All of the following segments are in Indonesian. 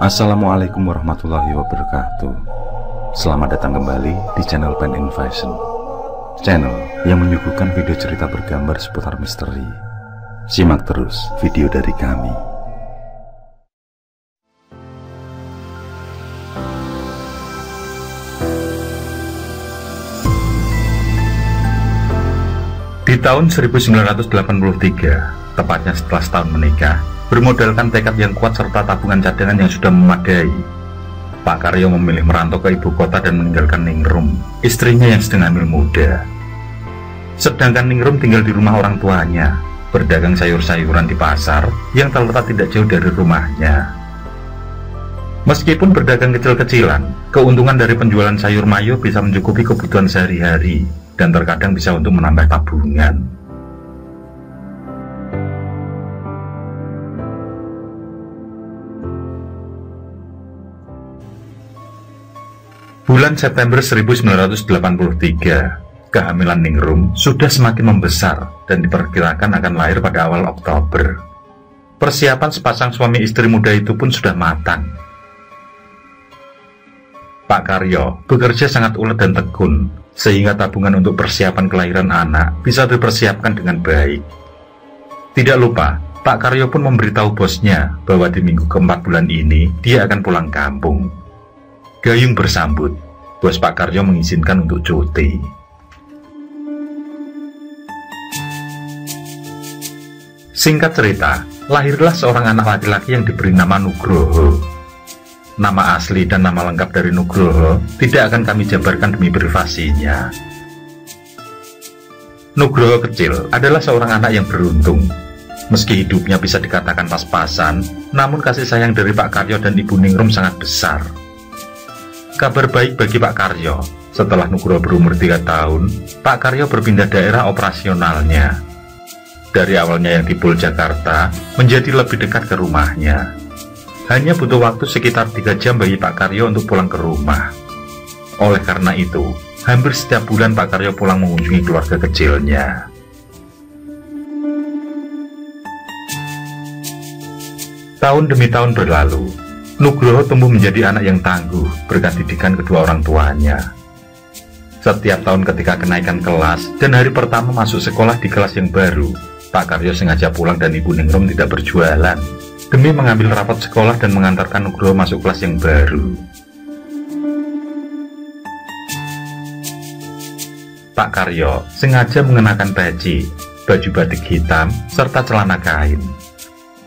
Assalamualaikum warahmatullahi wabarakatuh. Selamat datang kembali di channel Pen in Fashion, channel yang menyuguhkan video cerita bergambar seputar misteri. Simak terus video dari kami. Di tahun 1983, tepatnya setelah setahun menikah, bermodalkan tekad yang kuat serta tabungan cadangan yang sudah memadai, Pak Karyo memilih merantau ke ibu kota dan meninggalkan Ningrum, istrinya yang sedang hamil muda. Sedangkan Ningrum tinggal di rumah orang tuanya, berdagang sayur-sayuran di pasar yang terletak tidak jauh dari rumahnya. Meskipun berdagang kecil-kecilan, keuntungan dari penjualan sayur mayur bisa mencukupi kebutuhan sehari-hari dan terkadang bisa untuk menambah tabungan. Bulan September 1983, kehamilan Ningrum sudah semakin membesar dan diperkirakan akan lahir pada awal Oktober. Persiapan sepasang suami istri muda itu pun sudah matang. Pak Karyo bekerja sangat ulet dan tekun, sehingga tabungan untuk persiapan kelahiran anak bisa dipersiapkan dengan baik. Tidak lupa, Pak Karyo pun memberitahu bosnya bahwa di minggu keempat bulan ini dia akan pulang kampung. Gayung bersambut, bos Pak Karyo mengizinkan untuk cuti. Singkat cerita, lahirlah seorang anak laki-laki yang diberi nama Nugroho. Nama asli dan nama lengkap dari Nugroho tidak akan kami jabarkan demi privasinya. Nugroho kecil adalah seorang anak yang beruntung. Meski hidupnya bisa dikatakan pas-pasan, namun kasih sayang dari Pak Karyo dan Ibu Ningrum sangat besar. Kabar baik bagi Pak Karyo, setelah Nugroho berumur 3 tahun, Pak Karyo berpindah daerah operasionalnya. Dari awalnya yang di Pol Jakarta, menjadi lebih dekat ke rumahnya. Hanya butuh waktu sekitar 3 jam bagi Pak Karyo untuk pulang ke rumah. Oleh karena itu, hampir setiap bulan Pak Karyo pulang mengunjungi keluarga kecilnya. Tahun demi tahun berlalu, Nugroho tumbuh menjadi anak yang tangguh berkat didikan kedua orang tuanya. Setiap tahun ketika kenaikan kelas dan hari pertama masuk sekolah di kelas yang baru, Pak Karyo sengaja pulang dan Ibu Ningrum tidak berjualan, demi mengambil rapot sekolah dan mengantarkan Nugroho masuk kelas yang baru. Pak Karyo sengaja mengenakan peci, baju batik hitam, serta celana kain.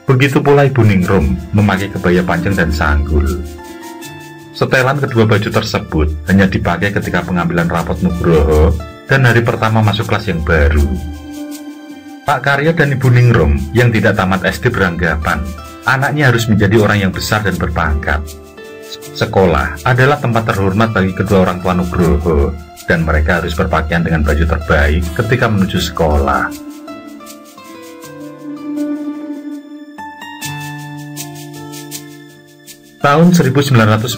Begitu pula Ibu Ningrum memakai kebaya panjang dan sanggul. Setelan kedua baju tersebut hanya dipakai ketika pengambilan rapot Nugroho dan hari pertama masuk kelas yang baru. Pak Karyo dan Ibu Ningrum yang tidak tamat SD beranggapan anaknya harus menjadi orang yang besar dan berpangkat. Sekolah adalah tempat terhormat bagi kedua orang tua Nugroho, dan mereka harus berpakaian dengan baju terbaik ketika menuju sekolah. Tahun 1995,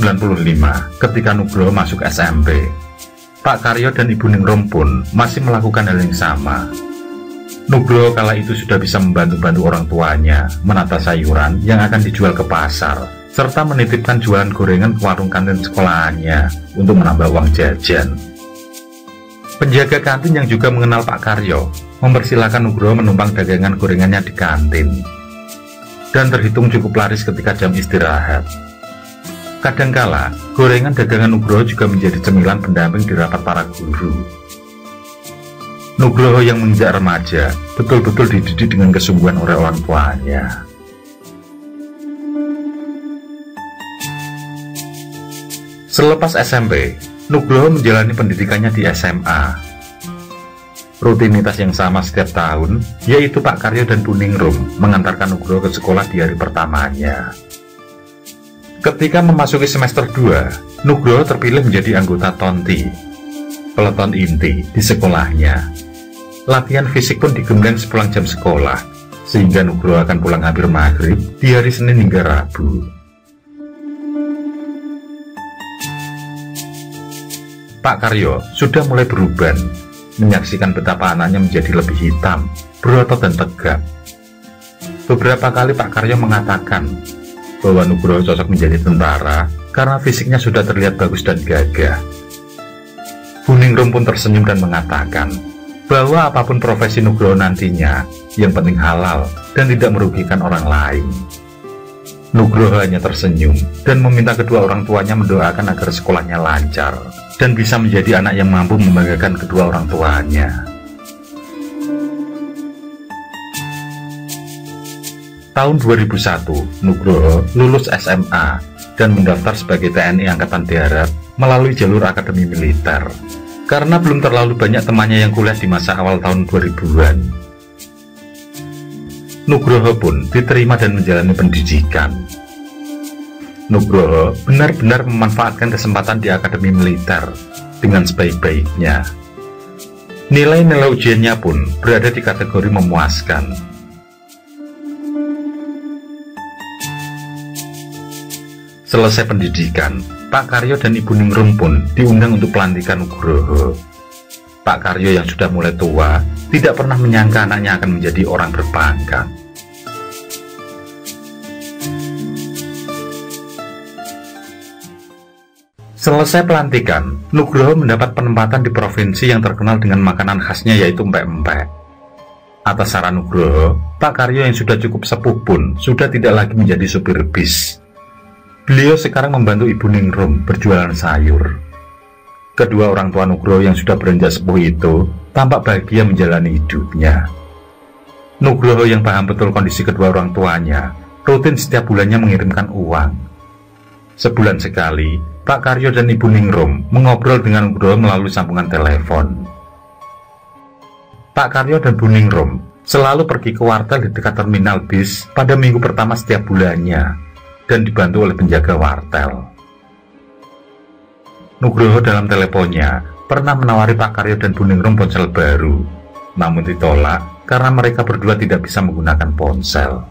ketika Nugroho masuk SMP, Pak Karyo dan Ibu Ningrum pun masih melakukan hal yang sama. Nugroho kala itu sudah bisa membantu-bantu orang tuanya menata sayuran yang akan dijual ke pasar, serta menitipkan jualan gorengan ke warung kantin sekolahannya untuk menambah uang jajan. Penjaga kantin yang juga mengenal Pak Karyo mempersilahkan Nugroho menumpang dagangan gorengannya di kantin, dan terhitung cukup laris ketika jam istirahat. Kadangkala, gorengan dagangan Nugroho juga menjadi cemilan pendamping di rapat para guru. Nugroho yang menginjak remaja betul-betul dididik dengan kesungguhan oleh orang tuanya. Selepas SMP, Nugroho menjalani pendidikannya di SMA. Rutinitas yang sama setiap tahun, yaitu Pak Karyo dan Bu Ningrum mengantarkan Nugroho ke sekolah di hari pertamanya. Ketika memasuki semester 2, Nugroho terpilih menjadi anggota Tonti, peleton inti di sekolahnya. Latihan fisik pun digembleng sepulang jam sekolah, sehingga Nugroho akan pulang hampir maghrib di hari Senin hingga Rabu. Pak Karyo sudah mulai beruban, menyaksikan betapa anaknya menjadi lebih hitam, berotot dan tegap. Beberapa kali Pak Karyo mengatakan bahwa Nugroho cocok menjadi tentara karena fisiknya sudah terlihat bagus dan gagah. Buningrum pun tersenyum dan mengatakan bahwa apapun profesi Nugroho nantinya, yang penting halal dan tidak merugikan orang lain. Nugroho hanya tersenyum dan meminta kedua orang tuanya mendoakan agar sekolahnya lancar dan bisa menjadi anak yang mampu membanggakan kedua orang tuanya. Tahun 2001, Nugroho lulus SMA dan mendaftar sebagai TNI Angkatan Darat melalui jalur akademi militer, karena belum terlalu banyak temannya yang kuliah di masa awal tahun 2000-an. Nugroho pun diterima dan menjalani pendidikan. Nugroho benar-benar memanfaatkan kesempatan di akademi militer dengan sebaik-baiknya. Nilai-nilai ujiannya pun berada di kategori memuaskan. Selesai pendidikan, Pak Karyo dan Ibu Ningrum pun diundang untuk pelantikan Nugroho. Pak Karyo yang sudah mulai tua tidak pernah menyangka anaknya akan menjadi orang berpangkat. Selesai pelantikan, Nugroho mendapat penempatan di provinsi yang terkenal dengan makanan khasnya, yaitu empek-empek. Atas saran Nugroho, Pak Karyo yang sudah cukup sepuh pun sudah tidak lagi menjadi supir bis. Beliau sekarang membantu Ibu Ningrum berjualan sayur. Kedua orang tua Nugroho yang sudah beranjak sepuh itu tampak bahagia menjalani hidupnya. Nugroho yang paham betul kondisi kedua orang tuanya, rutin setiap bulannya mengirimkan uang. Sebulan sekali, Pak Karyo dan Ibu Ningrum mengobrol dengan Nugroho melalui sambungan telepon. Pak Karyo dan Bu Ningrum selalu pergi ke wartel di dekat terminal bis pada minggu pertama setiap bulannya dan dibantu oleh penjaga wartel. Nugroho dalam teleponnya pernah menawari Pak Karyo dan Bu Ningrum ponsel baru, namun ditolak karena mereka berdua tidak bisa menggunakan ponsel.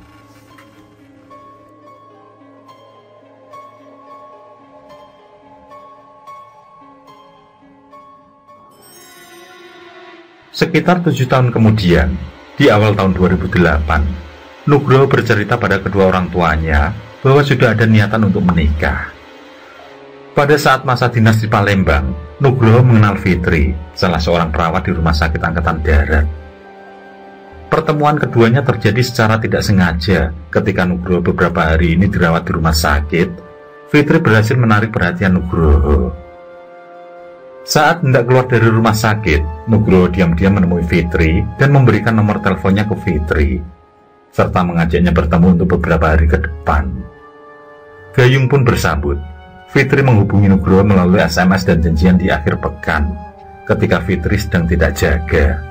Sekitar 7 tahun kemudian, di awal tahun 2008, Nugroho bercerita pada kedua orang tuanya bahwa sudah ada niatan untuk menikah. Pada saat masa dinas di Palembang, Nugroho mengenal Fitri, salah seorang perawat di Rumah Sakit Angkatan Darat. Pertemuan keduanya terjadi secara tidak sengaja. Ketika Nugroho beberapa hari ini dirawat di rumah sakit, Fitri berhasil menarik perhatian Nugroho. Saat hendak keluar dari rumah sakit, Nugroho diam-diam menemui Fitri dan memberikan nomor teleponnya ke Fitri, serta mengajaknya bertemu untuk beberapa hari ke depan. Gayung pun bersambut. Fitri menghubungi Nugroho melalui SMS dan janjian di akhir pekan, ketika Fitri sedang tidak jaga.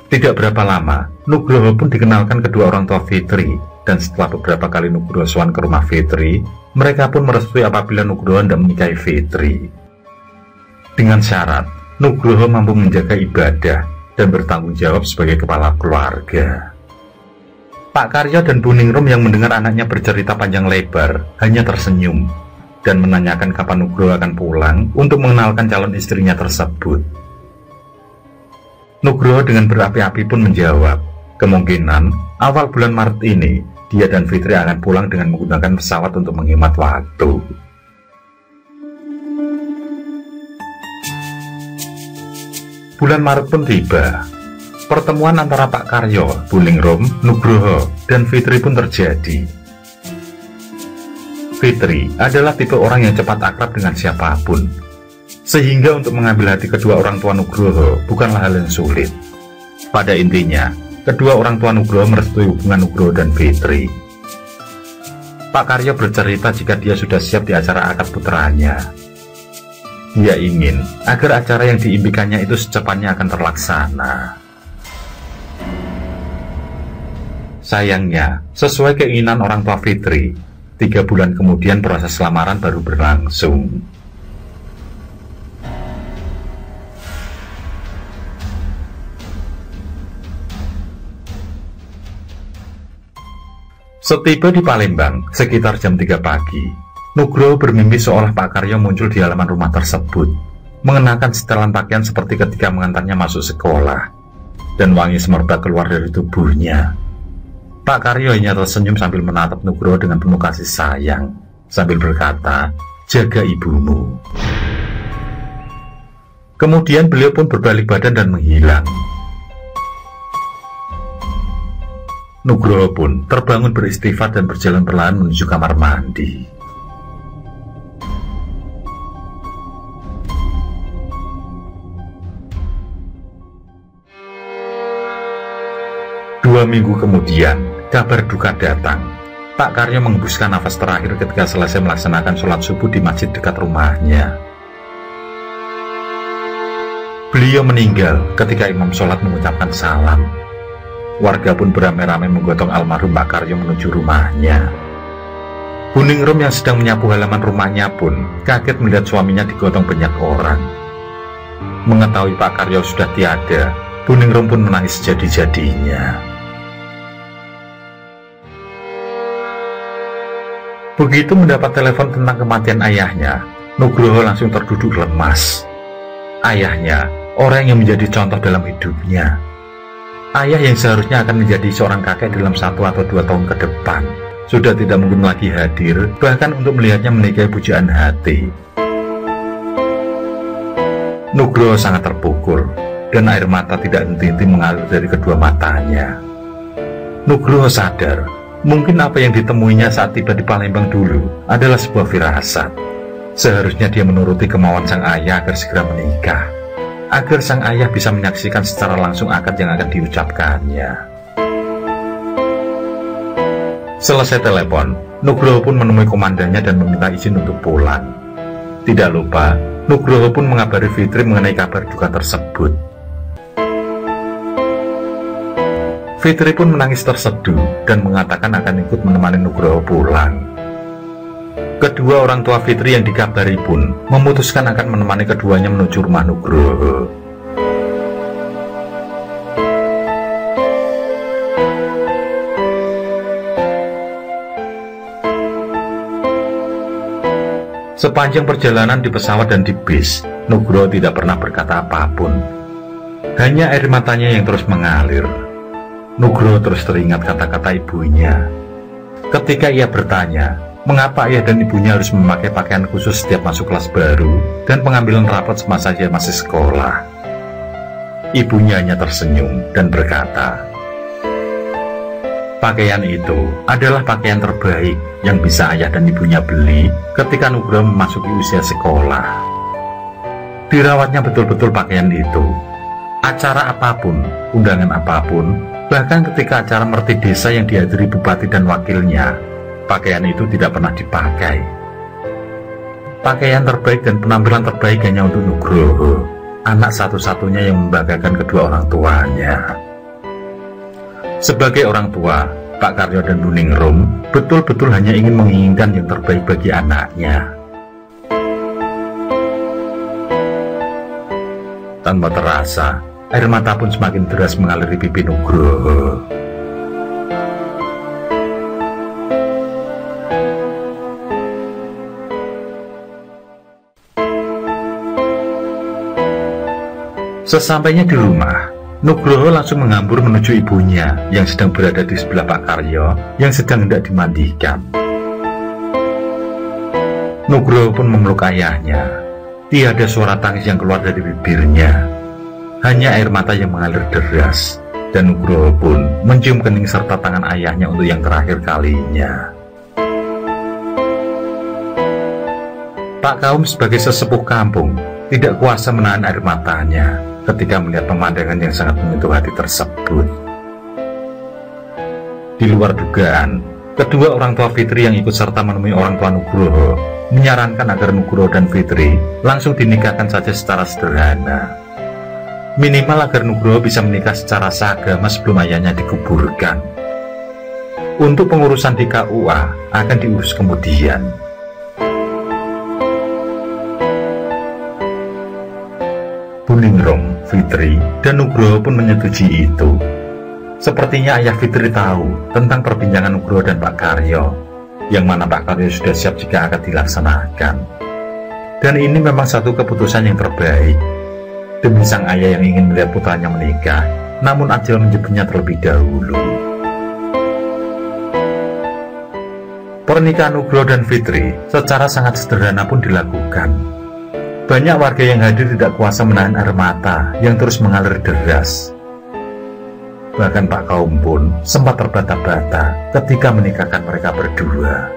Tidak berapa lama, Nugroho pun dikenalkan kedua orang tua Fitri, dan setelah beberapa kali Nugroho sowan ke rumah Fitri, mereka pun merestui apabila Nugroho hendak menikahi Fitri. Dengan syarat, Nugroho mampu menjaga ibadah dan bertanggung jawab sebagai kepala keluarga. Pak Karyo dan Bu Ningrum yang mendengar anaknya bercerita panjang lebar hanya tersenyum dan menanyakan kapan Nugroho akan pulang untuk mengenalkan calon istrinya tersebut. Nugroho dengan berapi-api pun menjawab, kemungkinan awal bulan Maret ini dia dan Fitri akan pulang dengan menggunakan pesawat untuk menghemat waktu. Bulan Maret pun tiba. Pertemuan antara Pak Karyo, Bu Ningrum, Nugroho, dan Fitri pun terjadi. Fitri adalah tipe orang yang cepat akrab dengan siapapun, sehingga untuk mengambil hati kedua orang tua Nugroho bukanlah hal yang sulit. Pada intinya, kedua orang tua Nugroho merestui hubungan Nugroho dan Fitri. Pak Karyo bercerita jika dia sudah siap di acara akad putranya. Dia ingin agar acara yang diimpikannya itu secepatnya akan terlaksana. Sayangnya, sesuai keinginan orang tua Fitri, 3 bulan kemudian proses lamaran baru berlangsung. Setiba di Palembang, sekitar jam 3 pagi, Nugroho bermimpi seolah Pak Karyo muncul di halaman rumah tersebut, mengenakan setelan pakaian seperti ketika mengantarnya masuk sekolah. dan wangi semerbak keluar dari tubuhnya. Pak Karyo hanya tersenyum sambil menatap Nugroho dengan penuh kasih sayang, sambil berkata, "Jaga ibumu." Kemudian beliau pun berbalik badan dan menghilang. Nugroho pun terbangun beristighfar dan berjalan perlahan menuju kamar mandi. Dua minggu kemudian, kabar duka datang. Pak Karyo menghembuskan nafas terakhir ketika selesai melaksanakan sholat subuh di masjid dekat rumahnya. Beliau meninggal ketika imam sholat mengucapkan salam. Warga pun beramai-ramai menggotong almarhum Pak Karyo menuju rumahnya. Buningrum yang sedang menyapu halaman rumahnya pun kaget melihat suaminya digotong banyak orang. Mengetahui Pak Karyo sudah tiada, Buningrum pun menangis jadi-jadinya. Begitu mendapat telepon tentang kematian ayahnya, Nugroho langsung terduduk lemas. Ayahnya, orang yang menjadi contoh dalam hidupnya. Ayah yang seharusnya akan menjadi seorang kakek dalam 1 atau 2 tahun ke depan, sudah tidak mungkin lagi hadir, bahkan untuk melihatnya menikahi pujaan hati. Nugroho sangat terpukul, dan air mata tidak henti-henti mengalir dari kedua matanya. Nugroho sadar, mungkin apa yang ditemuinya saat tiba di Palembang dulu adalah sebuah firasat. Seharusnya dia menuruti kemauan sang ayah agar segera menikah, agar sang ayah bisa menyaksikan secara langsung akad yang akan diucapkannya. Selesai telepon, Nugroho pun menemui komandannya dan meminta izin untuk pulang. Tidak lupa, Nugroho pun mengabari Fitri mengenai kabar duka tersebut. Fitri pun menangis terseduh dan mengatakan akan ikut menemani Nugroho pulang. Kedua orang tua Fitri yang dikabari pun memutuskan akan menemani keduanya menuju rumah Nugroho. Sepanjang perjalanan di pesawat dan di bis, Nugroho tidak pernah berkata apapun. Hanya air matanya yang terus mengalir. Nugroho terus teringat kata-kata ibunya. Ketika ia bertanya, mengapa ayah dan ibunya harus memakai pakaian khusus setiap masuk kelas baru dan pengambilan rapot semasa ia masih sekolah. Ibunya hanya tersenyum dan berkata, pakaian itu adalah pakaian terbaik yang bisa ayah dan ibunya beli ketika Nugroho memasuki usia sekolah. Dirawatnya betul-betul pakaian itu. Acara apapun, undangan apapun, bahkan ketika acara merti desa yang dihadiri bupati dan wakilnya, pakaian itu tidak pernah dipakai. Pakaian terbaik dan penampilan terbaik hanya untuk Nugroho, anak satu-satunya yang membanggakan kedua orang tuanya. Sebagai orang tua, Pak Karyo dan Bu Ningrum betul-betul hanya ingin menginginkan yang terbaik bagi anaknya. Tanpa terasa, air mata pun semakin deras mengalir di pipi Nugroho. Sesampainya di rumah, Nugroho langsung menghambur menuju ibunya yang sedang berada di sebelah Pak Karyo yang sedang hendak dimandikan. Nugroho pun memeluk ayahnya. Tiada suara tangis yang keluar dari bibirnya, hanya air mata yang mengalir deras, dan Nugroho pun mencium kening serta tangan ayahnya untuk yang terakhir kalinya. Pak Kaum sebagai sesepuh kampung tidak kuasa menahan air matanya ketika melihat pemandangan yang sangat menyentuh hati tersebut. Di luar dugaan, kedua orang tua Fitri yang ikut serta menemui orang tua Nugroho menyarankan agar Nugroho dan Fitri langsung dinikahkan saja secara sederhana. Minimal agar Nugroho bisa menikah secara seagama sebelum ayahnya dikuburkan. Untuk pengurusan di KUA akan diurus kemudian. Bu Ningrum, Fitri, dan Nugroho pun menyetujui itu. Sepertinya ayah Fitri tahu tentang perbincangan Nugroho dan Pak Karyo, yang mana Pak Karyo sudah siap jika akan dilaksanakan. Dan ini memang satu keputusan yang terbaik. Demi sang ayah yang ingin melihat putranya menikah, namun ajal menjemputnya terlebih dahulu. Pernikahan Nugroho dan Fitri secara sangat sederhana pun dilakukan. Banyak warga yang hadir tidak kuasa menahan air mata yang terus mengalir deras. Bahkan Pak Kaum pun sempat terbata-bata ketika menikahkan mereka berdua.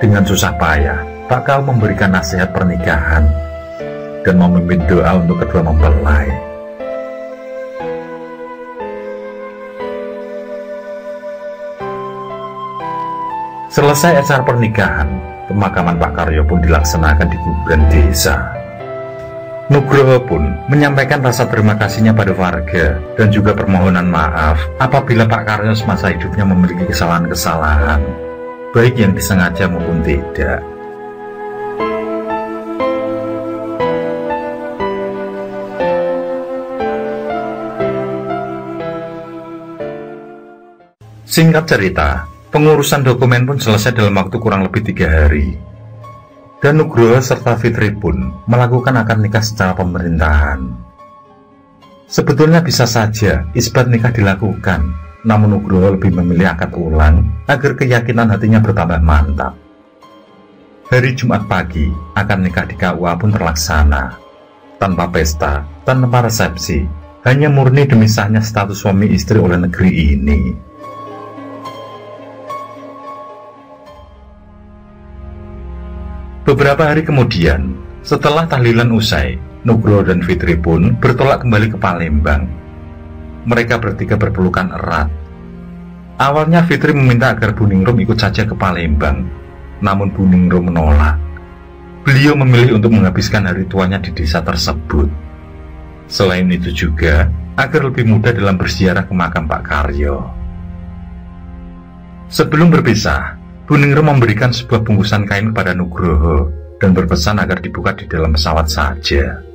Dengan susah payah, Pak Kaum memberikan nasihat pernikahan dan memimpin doa untuk kedua mempelai. Selesai acara pernikahan, pemakaman Pak Karyo pun dilaksanakan di kuburan desa. Nugroho pun menyampaikan rasa terima kasihnya pada warga dan juga permohonan maaf apabila Pak Karyo semasa hidupnya memiliki kesalahan-kesalahan, baik yang disengaja maupun tidak. Singkat cerita, pengurusan dokumen pun selesai dalam waktu kurang lebih 3 hari. Dan Nugroho serta Fitri pun melakukan akad nikah secara pemerintahan. Sebetulnya bisa saja isbat nikah dilakukan, namun Nugroho lebih memilih akad ulang agar keyakinan hatinya bertambah mantap. Hari Jumat pagi, akad nikah di KUA pun terlaksana. Tanpa pesta, tanpa resepsi, hanya murni demi sahnya status suami istri oleh negeri ini. Beberapa hari kemudian, setelah tahlilan usai, Nugroho dan Fitri pun bertolak kembali ke Palembang. Mereka bertiga berpelukan erat. Awalnya Fitri meminta agar Bu Ningrum ikut saja ke Palembang, namun Bu Ningrum menolak. Beliau memilih untuk menghabiskan hari tuanya di desa tersebut. Selain itu juga, agar lebih mudah dalam berziarah ke makam Pak Karyo. Sebelum berpisah, Bu Ningrum memberikan sebuah bungkusan kain kepada Nugroho dan berpesan agar dibuka di dalam pesawat saja.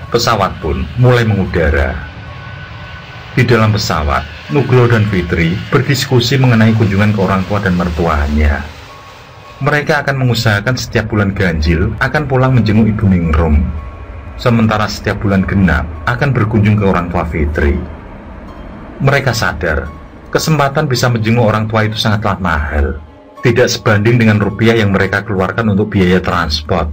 Pesawat pun mulai mengudara. Di dalam pesawat, Nugroho dan Fitri berdiskusi mengenai kunjungan ke orang tua dan mertuanya. Mereka akan mengusahakan setiap bulan ganjil akan pulang menjenguk Ibu Ningrum, sementara setiap bulan genap akan berkunjung ke orang tua Fitri. Mereka sadar, kesempatan bisa menjenguk orang tua itu sangatlah mahal, tidak sebanding dengan rupiah yang mereka keluarkan untuk biaya transport.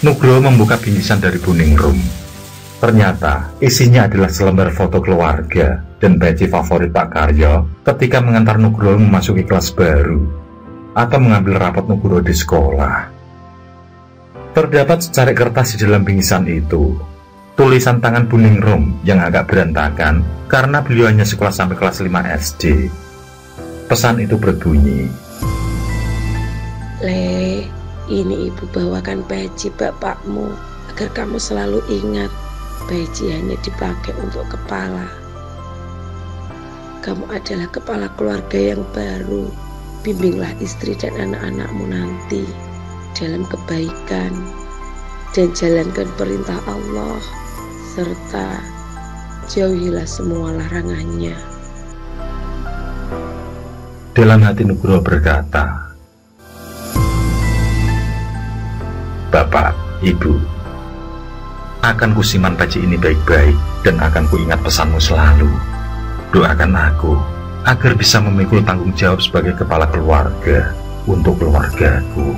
Nugroho membuka bingkisan dari Bu Ningrum. Ternyata isinya adalah selembar foto keluarga dan peci favorit Pak Karyo ketika mengantar Nugroho memasuki kelas baru atau mengambil rapot Nugroho di sekolah. Terdapat secarik kertas di dalam bingkisan itu, tulisan tangan Bu Ningrum yang agak berantakan karena beliau hanya sekolah sampai kelas 5 SD. Pesan itu berbunyi, "Le, ini ibu bawakan peci bapakmu agar kamu selalu ingat. Peci hanya dipakai untuk kepala. Kamu adalah kepala keluarga yang baru. Bimbinglah istri dan anak-anakmu nanti dalam kebaikan dan jalankan perintah Allah, serta jauhilah semua larangannya." Dalam hati Nugroho berkata, "Bapak, Ibu, akan kusimpan peci ini baik-baik dan akan kuingat pesanmu selalu. Doakan aku agar bisa memikul tanggung jawab sebagai kepala keluarga untuk keluargaku."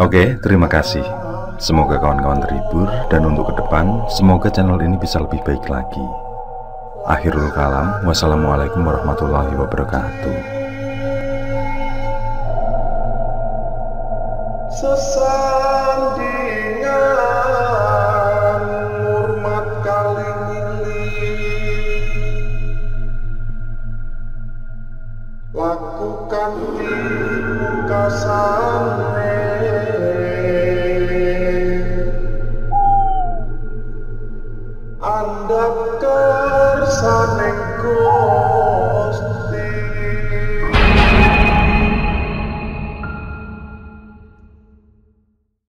Oke, terima kasih. Semoga kawan-kawan terhibur, dan untuk ke depan, semoga channel ini bisa lebih baik lagi. Akhirul kalam, wassalamualaikum warahmatullahi wabarakatuh. susah